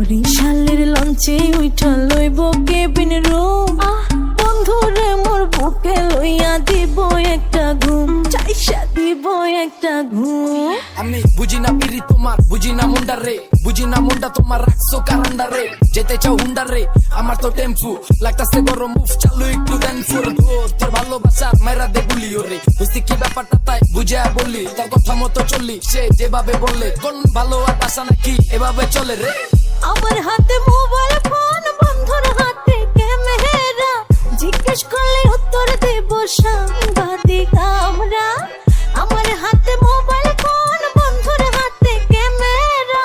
বরিশালের লঞ্চে উঠা লইব কেবিন রুম বন্ধুরে মোর বুকে লইয়া দিব একটা ঘুম চাইসা দিব একটা ঘুম। আমি বুঝি না পিরি তোমার, বুঝি না মুন্ডা রে, বুঝি না মুন্ডা তোমার রাখছো কারান্ডা রে। যেতে চাও হুন্ডা রে, আমার তো টেম্পু লাগতাছে গরম মুভ চালু একটু দেন ফুর তোর ভালোবাসা মেরা দে গুলিও রে। বুঝতি কি ব্যাপারটা তাই বুঝা বলি, তার কথা মতো চললি সে যেভাবে বললে। কোন ভালো আর বাসা নাকি এভাবে চলে রে। আমার হাতে মোবাইল ফোন বন্ধুর হাতে ক্যামেরা জিজ্ঞেস করলে উত্তর দেব সাংবাদিক আমরা। আমার হাতে মোবাইল ফোন বন্ধুর হাতে ক্যামেরা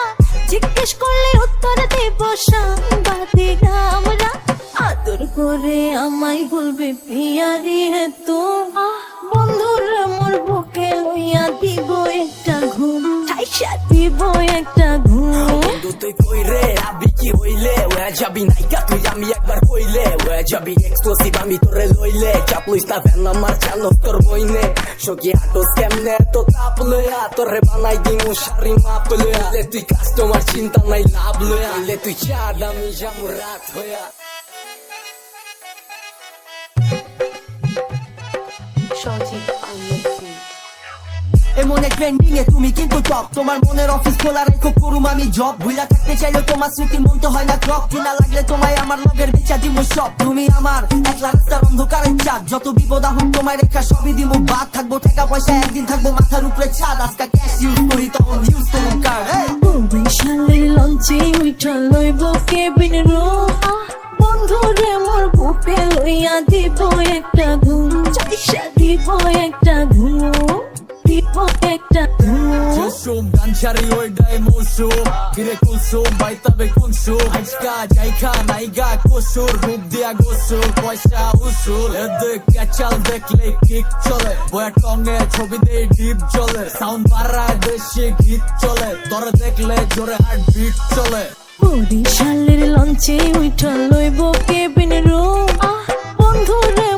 জিজ্ঞেস করলে উত্তর দেব সাংবাদিক আমরা। আদর করে আমায় বলবে পিয়ারি হে তো বন্ধুর মোর বুকে লইয়া দিব একটা ঘুম চাইসা দিব একটা ঘুম। বন্ধু তুই কই রে আবি কি হইলে ওয়া যাবি নাইকা তুই আমি একবার কইলে ওয়া যাবি এক্সক্লুসিভ আমি তোরে লইলে চাপ লইস না ভ্যান আমার চালো তোর বইনে সকি আটোস কেমনে তো তাপ লয়া তোরে বানাই দিমু শাড়ি মাপ লয়া লে তুই কাস্টমার চিন্তা নাই লাভ লয়া লে তুই চা দামি জামু রাত হয়া। এমন এক ট্রেন্ডিং এ তুমি কিন্তু টপ তোমার মনের অফিস খোলা রেখো করুম আমি জব ভুলা থাকতে চাইলে তোমার স্মৃতি মনতে হয় না ক্রপ কিনা লাগলে তোমায় আমার লগের বিচা দিমু সব তুমি আমার একলা রাস্তার অন্ধকারের চাঁদ যত বিপদ আহুন তোমায় রেখা সবই দিমু বাদ থাকবো টাকা পয়সা একদিন থাকবো মাথার উপরে ছাদ আজকা ক্যাশ ইউজ করি তখন ইউজ করুম কার্ড। বরিশালের লঞ্চে উঠা লইব কেবিন রুম বন্ধুরে মোর বুকে লইয়া দিব একটা ঘুম চাইসা দিব একটা ঘুম দিব একটা ঘুম। Joshum, ganchari oidai moshum Kire kulsum, baitabe kunshum Ajka, jaika, naiga, kushur Rub dia goshur, poisha ushur Edek, kachal dekle, kick chole Boya tonge, chobi dei deep chole Sound barray, deshi git chole Tore dekle, jore heartbeat chole বরিশালের লঞ্চে উঠা লইব cabin room বন্ধুরে